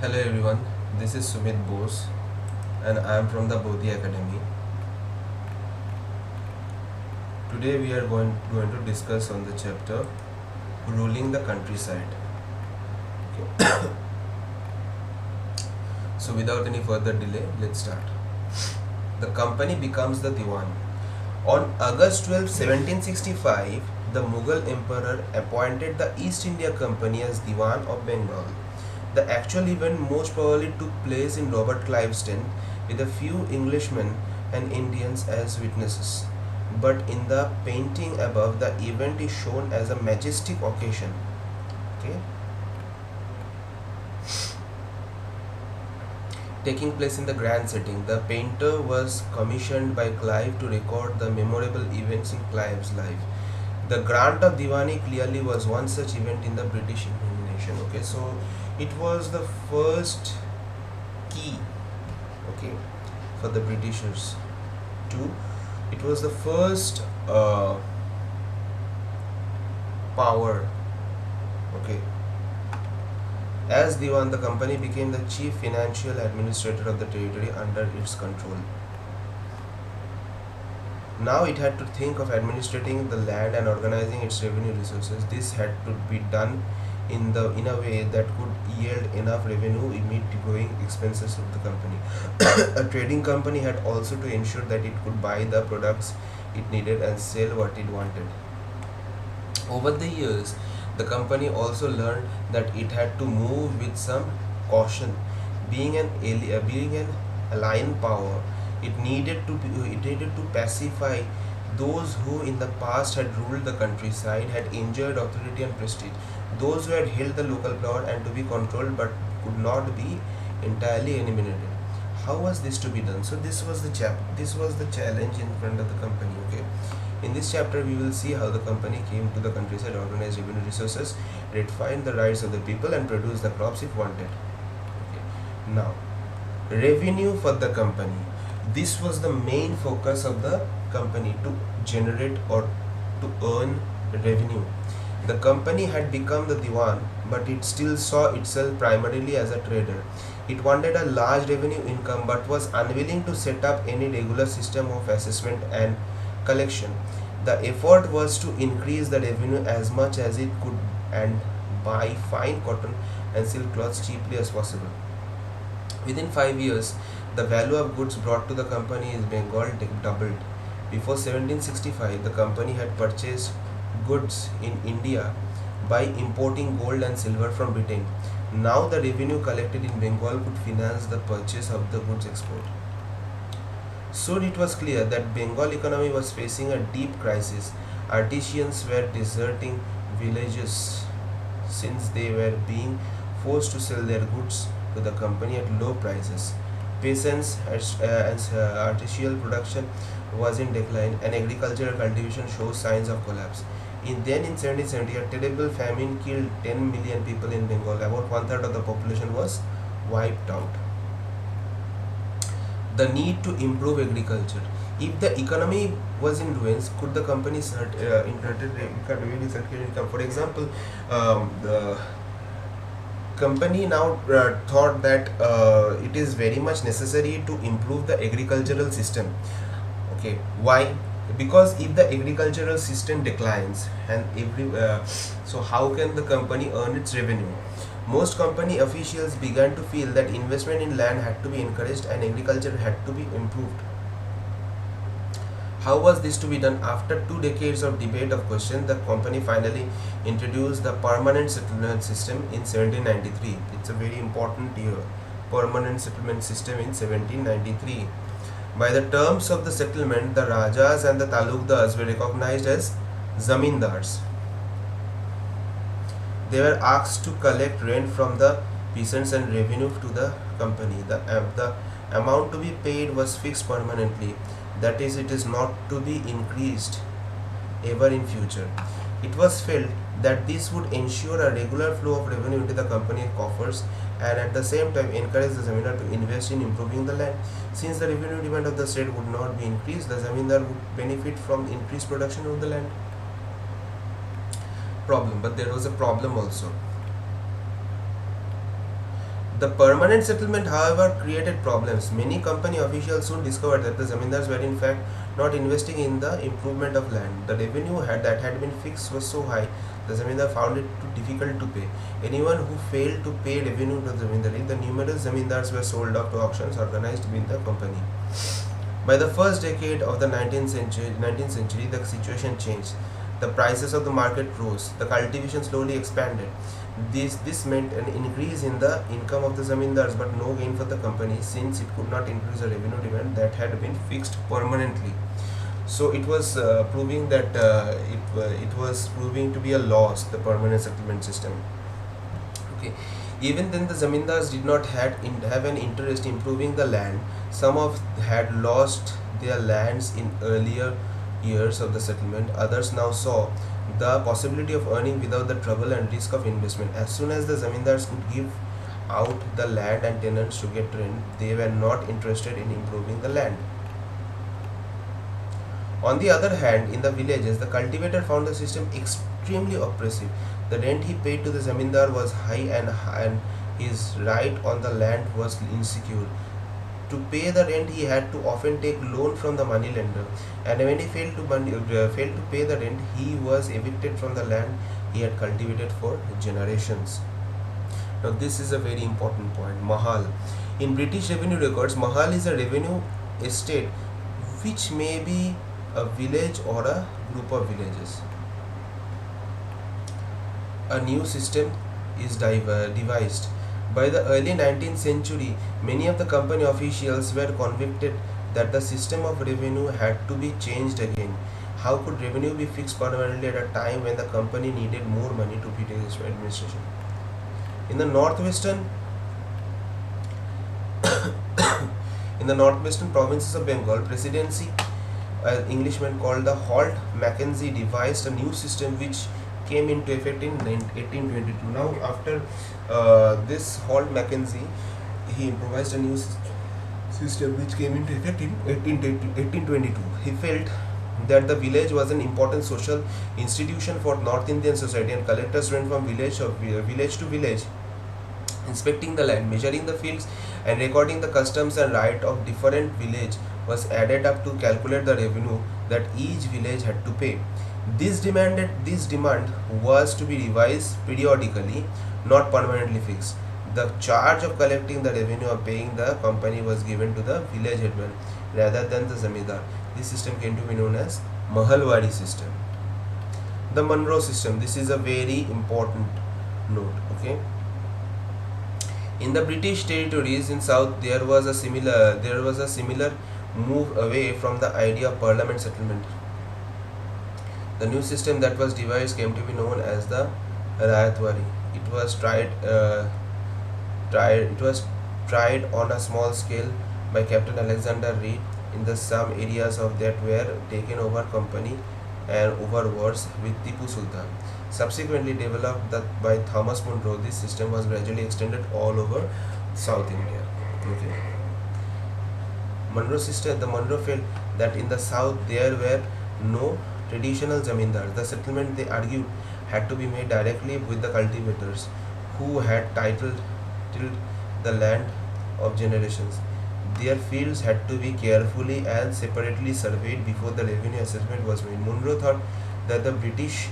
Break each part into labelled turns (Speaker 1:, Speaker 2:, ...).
Speaker 1: Hello everyone, this is Sumit Bose and I am from the Bodhi Academy. Today we are going to discuss on the chapter Ruling the Countryside. Okay. So without any further delay, let's start. The company becomes the Diwan. On August 12, 1765, the Mughal emperor appointed the East India Company as Diwan of Bengal. The actual event most probably took place in Robert Clive's tent with a few Englishmen and Indians as witnesses. But in the painting above, the event is shown as a majestic occasion. Okay, taking place in the grand setting. The painter was commissioned by Clive to record the memorable events in Clive's life. The grant of Diwani clearly was one such event in the British imagination. Okay, so it was the first key, okay, for the Britishers to. It was the first power. Okay, as Diwan, the company became the chief financial administrator of the territory under its control. Now it had to think of administrating the land and organizing its revenue resources. This had to be done in a way that could yield enough revenue to meet the growing expenses of the company. A trading company had also to ensure that it could buy the products it needed and sell what it wanted. Over the years, the company also learned that it had to move with some caution. Being an alien power, it needed to pacify those who in the past had ruled the countryside, had enjoyed authority and prestige, those who had held the local power and to be controlled but could not be entirely eliminated. How was this to be done? So this was the challenge in front of the company. Okay, in this chapter, we will see how the company came to the countryside, organized revenue resources, refined the rights of the people, and produced the crops it wanted. Okay. Now, revenue for the company. This was the main focus of the company to generate or to earn revenue. The company had become the Diwan, but it still saw itself primarily as a trader. It wanted a large revenue income but was unwilling to set up any regular system of assessment and collection. The effort was to increase the revenue as much as it could and buy fine cotton and silk cloths cheaply as possible. Within 5 years, the value of goods brought to the company in Bengal doubled. Before 1765, the company had purchased goods in India by importing gold and silver from Britain. Now the revenue collected in Bengal could finance the purchase of the goods export. Soon it was clear that Bengal economy was facing a deep crisis. Artisans were deserting villages since they were being forced to sell their goods to the company at low prices. Peasants and artisanal production was in decline and agricultural cultivation shows signs of collapse. In 1770, a terrible famine killed 10 million people in Bengal. About one third of the population was wiped out. The need to improve agriculture. If the economy was in ruins, could the company revenue circulate income? For example, the company now thought that it is very much necessary to improve the agricultural system. Okay, why? Because if the agricultural system declines and so how can the company earn its revenue? Most company officials began to feel that investment in land had to be encouraged and agriculture had to be improved. How was this to be done? After 2 decades of debate of question, the company finally introduced the permanent settlement system in 1793. It's a very important year. Permanent settlement system in 1793. By the terms of the settlement, the Rajas and the Talukdars were recognized as zamindars. They were asked to collect rent from the peasants and revenue to the company. The amount to be paid was fixed permanently. That is, it is not to be increased ever in future. It was felt that this would ensure a regular flow of revenue into the company coffers and at the same time encourage the zamindar to invest in improving the land. Since the revenue demand of the state would not be increased, the zamindar would benefit from increased production of the land. Problem, but there was a problem also. The permanent settlement, however, created problems. Many company officials soon discovered that the zamindars were in fact not investing in the improvement of land. The revenue that had been fixed was so high, the zamindar found it too difficult to pay. Anyone who failed to pay revenue to the zamindari, the numerous zamindars were sold off to auctions organized within the company. By the first decade of the 19th century, the situation changed. The prices of the market rose. The cultivation slowly expanded. This meant an increase in the income of the zamindars, but no gain for the company, since it could not increase the revenue demand that had been fixed permanently. So it was proving that it was proving to be a loss, the permanent settlement system. Okay. Even then, the zamindars did not have an interest in improving the land. Some of had lost their lands in earlier years of the settlement. Others now saw the possibility of earning without the trouble and risk of investment. As soon as the zamindars could give out the land and tenants to get rent, they were not interested in improving the land. On the other hand, in the villages, the cultivator found the system extremely oppressive. The rent he paid to the zamindar was high, and his right on the land was insecure. To pay the rent, he had to often take loan from the moneylender, and when he failed to pay the rent, he was evicted from the land he had cultivated for generations. Now, this is a very important point. Mahal. In British revenue records, Mahal is a revenue estate which may be a village or a group of villages. A new system is devised. By the early 19th century, many of the company officials were convicted that the system of revenue had to be changed again. How could revenue be fixed permanently at a time when the company needed more money to pay its administration? In the northwestern in the northwestern provinces of Bengal, presidency, an Englishman called the Holt Mackenzie devised a new system which came into effect in 1822. Now, after this Holt Mackenzie, he improvised a new system which came into effect in 1822. He felt that the village was an important social institution for North Indian society, and collectors went from village to village, inspecting the land, measuring the fields, and recording the customs and right of different village was added up to calculate the revenue that each village had to pay. This demand was to be revised periodically, not permanently fixed. The charge of collecting the revenue of paying the company was given to the village headman rather than the zamindar. This system came to be known as Mahalwadi system. The Monroe system. This is a very important note. Okay. In the British territories in South, there was a similar move away from the idea of parliament settlement. The new system that was devised came to be known as the Rayatwari. It was tried on a small scale by Captain Alexander Reed in the some areas of that were taken over company and over wars with Tipu Sultan. Subsequently developed by Thomas Monroe, this system was gradually extended all over South India. Okay. The Monroe felt that in the south there were no traditional zamindars. The settlement, they argued, had to be made directly with the cultivators who had titled the land of generations. Their fields had to be carefully and separately surveyed before the revenue assessment was made. Monroe thought that the British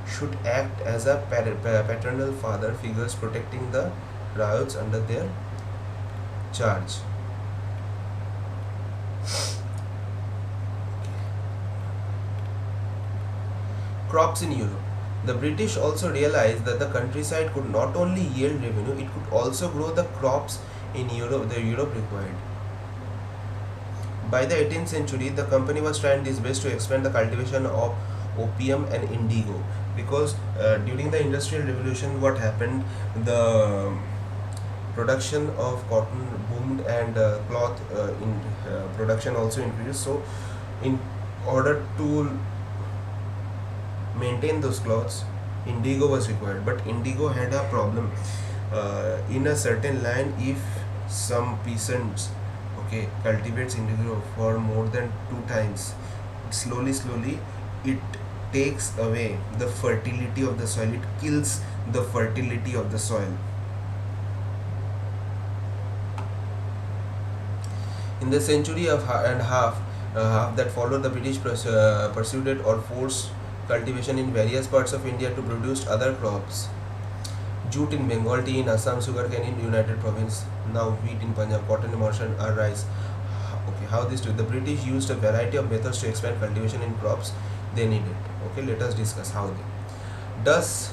Speaker 1: should act as a paternal father figures, protecting the riots under their charge. Crops in Europe. The British also realized that the countryside could not only yield revenue, it could also grow the crops in Europe required. By the 18th century, the company was trying its best to expand the cultivation of opium and indigo, because during the industrial revolution, what happened, the production of cotton boomed, and cloth production also increased. So in order to maintain those cloths, indigo was required, but indigo had a problem. In a certain land, if some peasants, okay, cultivates indigo for more than 2 times, slowly it takes away the fertility of the soil, it kills the fertility of the soil. In the century and half that followed, the British pursued or forced cultivation in various parts of India to produce other crops. Jute in Bengal, tea in Assam, sugarcane in United Province, now wheat in Punjab, cotton in Maharashtra, or rice. Okay, how this do? The British used a variety of methods to expand cultivation in crops they needed. Okay, let us discuss how they. Does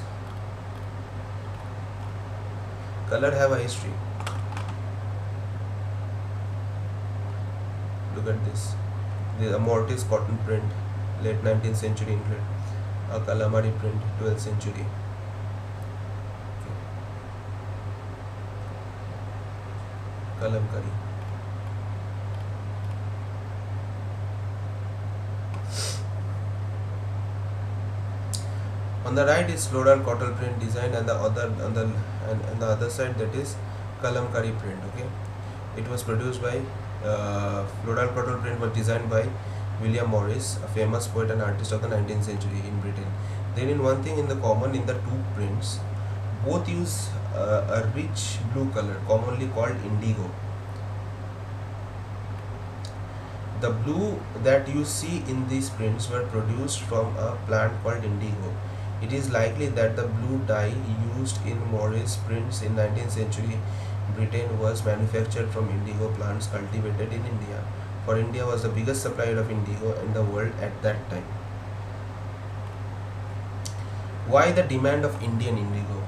Speaker 1: color have a history? Look at this. The Mortis cotton print, late 19th century England. A calamari print, 12th century. Kalamkari. On the right is floral cotton print design, and the other side, that is Kalamkari print. Okay, it was produced by floral cotton print was designed by William Morris, a famous poet and artist of the 19th century in Britain. Then, in one thing in the common in the two prints, both use a rich blue color, commonly called indigo. The blue that you see in these prints were produced from a plant called indigo. It is likely that the blue dye used in Morris prints in 19th century Britain was manufactured from indigo plants cultivated in India, for India was the biggest supplier of indigo in the world at that time. Why the demand of Indian indigo?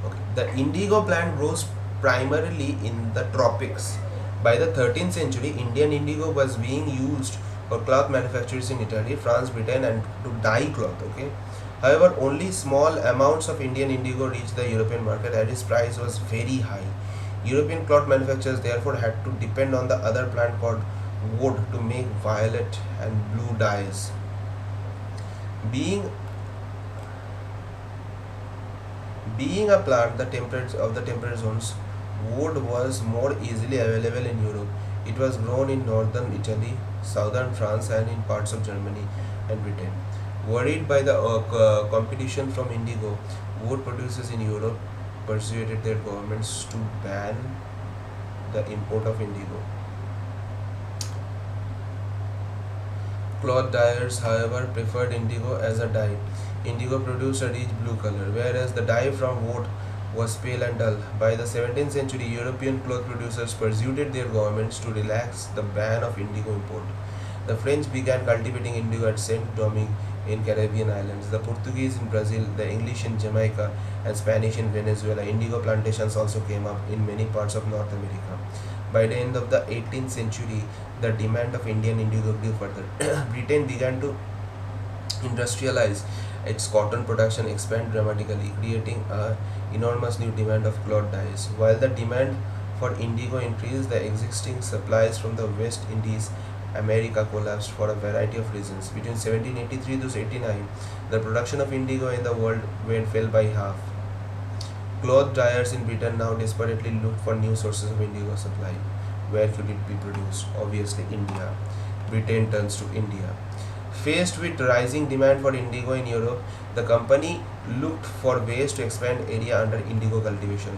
Speaker 1: Okay, the indigo plant grows primarily in the tropics. By the 13th century, Indian indigo was being used for cloth manufacturers in Italy, France, Britain, and to dye cloth. Okay. However, only small amounts of Indian indigo reached the European market as its price was very high. European cloth manufacturers therefore had to depend on the other plant called wood to make violet and blue dyes. Being being a plant the temperate zones, wood was more easily available in Europe. It was grown in northern Italy, southern France, and in parts of Germany and Britain. Worried by the competition from indigo, wood producers in Europe persuaded their governments to ban the import of indigo. Cloth dyers, however, preferred indigo as a dye. Indigo produced a rich blue color, whereas the dye from wood was pale and dull. By the 17th century, European cloth producers persuaded their governments to relax the ban of indigo import. The French began cultivating indigo at Saint Domingue in Caribbean islands, the Portuguese in Brazil, the English in Jamaica, and Spanish in Venezuela. Indigo plantations also came up in many parts of North America. By the end of the 18th century, the demand of Indian indigo grew further. Britain began to industrialize its cotton production expand dramatically, creating a enormous new demand of cloth dyes. While the demand for indigo increased, the existing supplies from the West Indies America collapsed for a variety of reasons. Between 1783 to 89, the production of indigo in the world fell by half. Cloth dyers in Britain now desperately looked for new sources of indigo supply. Where could it be produced? Obviously, India. Britain turns to India. Faced with rising demand for indigo in Europe, the company looked for ways to expand area under indigo cultivation.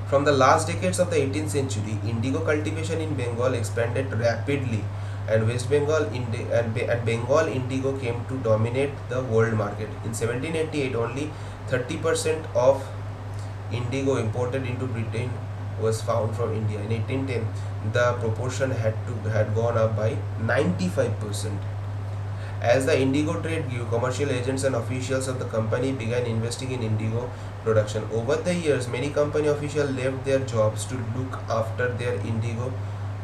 Speaker 1: From the last decades of the 18th century, indigo cultivation in Bengal expanded rapidly, and West Bengal and Bengal indigo came to dominate the world market. In 1788, only 30% of indigo imported into Britain was found from India. In 1810, the proportion had gone up by 95%. As the indigo trade grew, commercial agents and officials of the company began investing in indigo production. Over the years, many company officials left their jobs to look after their indigo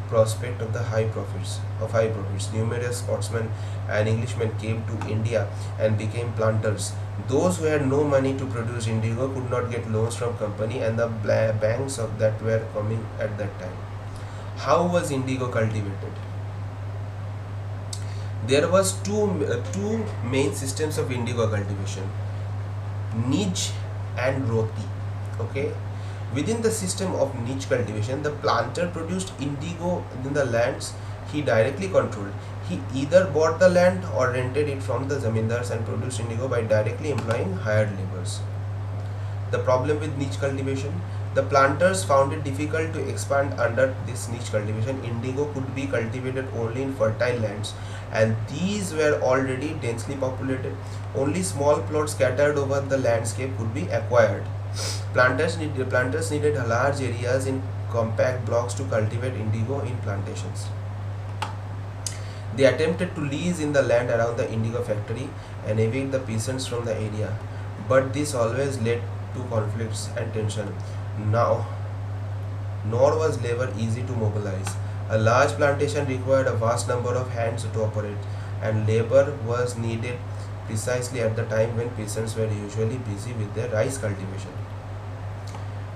Speaker 1: prospect of high profits. Numerous Scotsmen and Englishmen came to India and became planters. Those who had no money to produce indigo could not get loans from company, and the banks of that were coming at that time. How was indigo cultivated? There was two main systems of indigo cultivation: niche and roti. Okay, within the system of niche cultivation, the planter produced indigo in the lands he directly controlled. He either bought the land or rented it from the zamindars and produced indigo by directly employing hired laborers. The problem with niche cultivation: The planters found it difficult to expand under this niche cultivation. Indigo could be cultivated only in fertile lands, and these were already densely populated. Only small plots scattered over the landscape could be acquired. Planters needed large areas in compact blocks to cultivate indigo in plantations. They attempted to lease in the land around the indigo factory and evict the peasants from the area, but this always led to conflicts and tension. Now, nor was labor easy to mobilize. A large plantation required a vast number of hands to operate, and labor was needed precisely at the time when peasants were usually busy with their rice cultivation.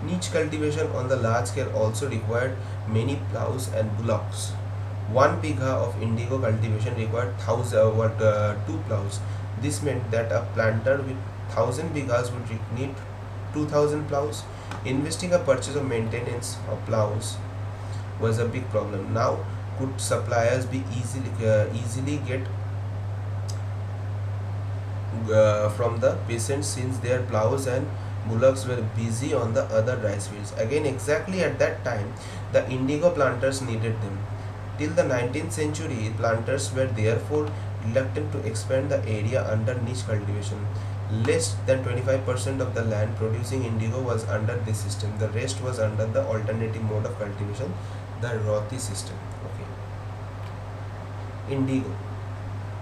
Speaker 1: Niche cultivation on the large scale also required many plows and bullocks. 1 bigha of indigo cultivation required two plows. This meant that a planter with 1,000 bighas would need 2,000 plows. Investing a purchase of maintenance of plows was a big problem. Now, could suppliers be easily get from the peasants since their plows and bullocks were busy on the other rice fields? Again, exactly at that time, the indigo planters needed them. Till the 19th century, planters were therefore reluctant to expand the area under niche cultivation. Less than 25% of the land producing indigo was under this system. The rest was under the alternative mode of cultivation, the Roti system. Okay. Indigo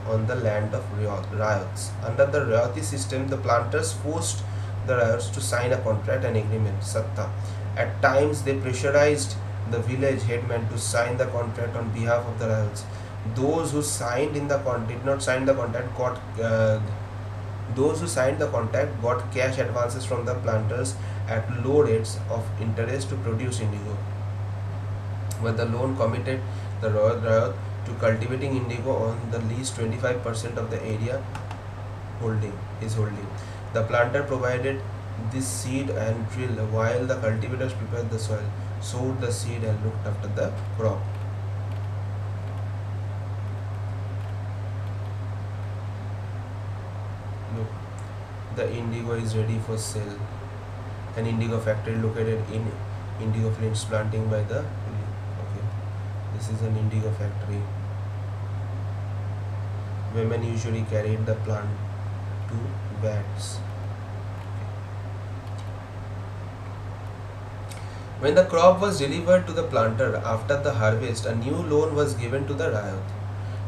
Speaker 1: on the land of ryots. Under the Rayati system, the planters forced the ryots to sign a contract and agreement, satta. At times, they pressurized the village headman to sign the contract on behalf of the ryots. Those who signed in the did not sign the contract got those who signed the contract got cash advances from the planters at low rates of interest to produce indigo. But the loan committed the ryot to cultivating indigo on the least 25% of the area holding. The planter provided this seed and drill while the cultivators prepared the soil, sowed the seed and looked after the crop. Look, the indigo is ready for sale. An indigo factory located in indigo flints planting by the okay. This is an indigo factory. Women usually carried the plant to vats. When the crop was delivered to the planter after the harvest, a new loan was given to the ryot,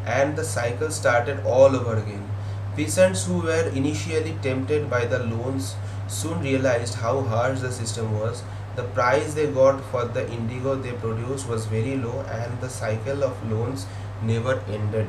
Speaker 1: and the cycle started all over again. Peasants who were initially tempted by the loans soon realized how harsh the system was. The price they got for the indigo they produced was very low, and the cycle of loans never ended.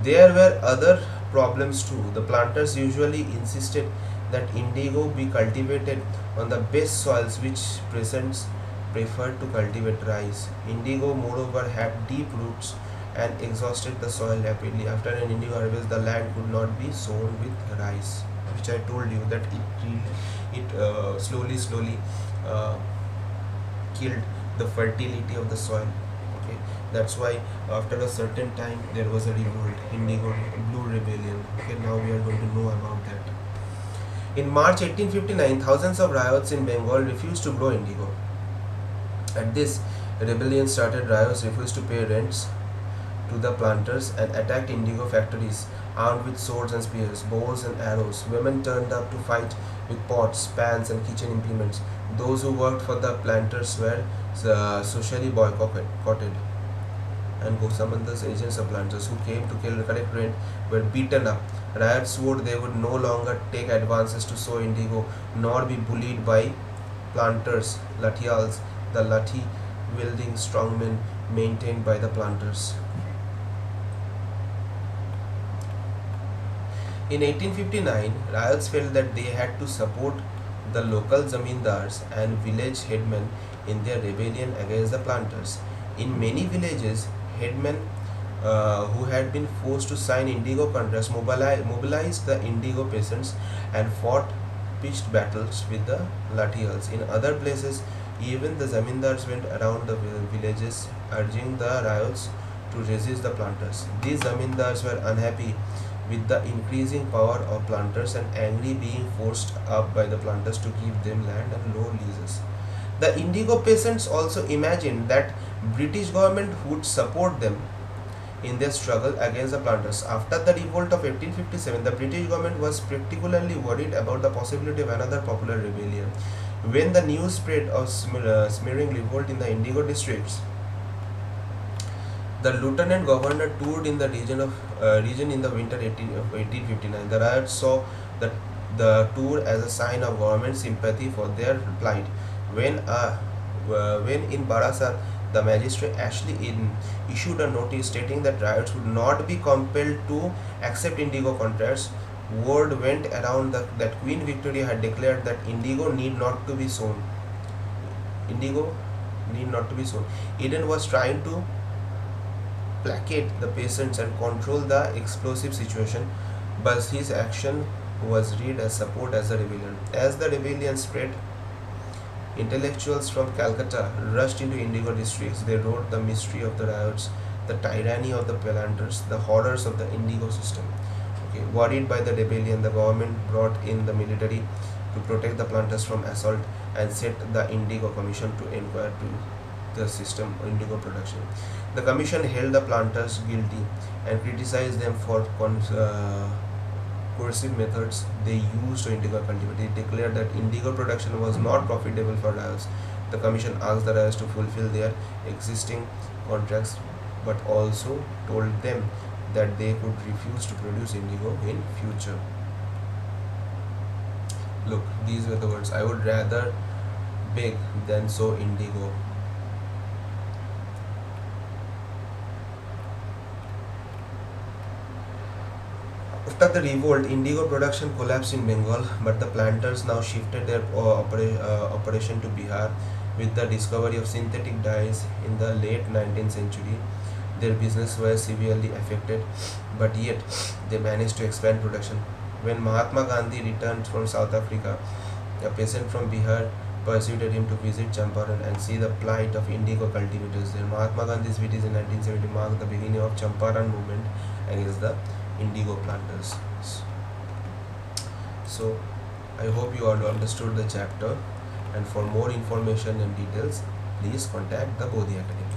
Speaker 1: There were other problems too. The planters usually insisted that indigo be cultivated on the best soils, which peasants preferred to cultivate rice. Indigo, moreover, had deep roots and exhausted the soil rapidly. After an indigo harvest, the land could not be sown with rice, which I told you that it slowly uh, killed the fertility of the soil. Okay, that's why after a certain time there was a revolt, indigo blue rebellion. Okay, now we are going to know about that. In March 1859, thousands of ryots in Bengal refused to grow indigo. At this, rebellion started. Ryots refused to pay rents to the planters and attacked indigo factories armed with swords and spears, bows and arrows. Women turned up to fight with pots, pans, and kitchen implements. Those who worked for the planters were socially boycotted, and Gosamanda's agents of planters who came to collect rent were beaten up. Riots swore they would no longer take advances to sow indigo nor be bullied by planters, lathials, the lathi wielding strongmen maintained by the planters. In 1859, riots felt that they had to support the local zamindars and village headmen in their rebellion against the planters. In many villages, headmen who had been forced to sign indigo contracts mobilized the indigo peasants and fought pitched battles with the lathials. In other places, even the zamindars went around the villages urging the riots to resist the planters. These zamindars were unhappy with the increasing power of planters and angry being forced up by the planters to give them land and low leases. The indigo peasants also imagined that British government would support them in their struggle against the planters. After the revolt of 1857, the British government was particularly worried about the possibility of another popular rebellion. When the news spread of smearing revolt in the indigo districts, the lieutenant governor toured in the region in the winter 1859. The riots saw the, the tour as a sign of government sympathy for their plight. When in Barasat, the magistrate Ashley Eden issued a notice stating that riots would not be compelled to accept indigo contracts. Word went around that Queen Victoria had declared that indigo need not to be sown. Indigo need not to be sown. Eden was trying to placate the peasants and control the explosive situation, but his action was read as support as a rebellion. As the rebellion spread, intellectuals from Calcutta rushed into indigo districts. They wrote the mystery of the riots, the tyranny of the planters, the horrors of the indigo system. Okay. Worried by the rebellion, the government brought in the military to protect the planters from assault and set the Indigo Commission to inquire to the system of indigo production. The commission held the planters guilty and criticized them for coercive methods they used to indigo cultivate. It declared that indigo production was not profitable for riots. The commission asked the riots to fulfill their existing contracts but also told them that they could refuse to produce indigo in future. Look, these were the words. I would rather beg than sow indigo. After the revolt, indigo production collapsed in Bengal, but the planters now shifted their operation to Bihar. With the discovery of synthetic dyes in the late 19th century, their business was severely affected, but yet they managed to expand production. When Mahatma Gandhi returned from South Africa, a peasant from Bihar persuaded him to visit Champaran and see the plight of indigo cultivators there. Mahatma Gandhi's visit in 1970 marked the beginning of Champaran movement against the indigo planters. So, I hope you all understood the chapter, and for more information and details, please contact the Bodhi Academy.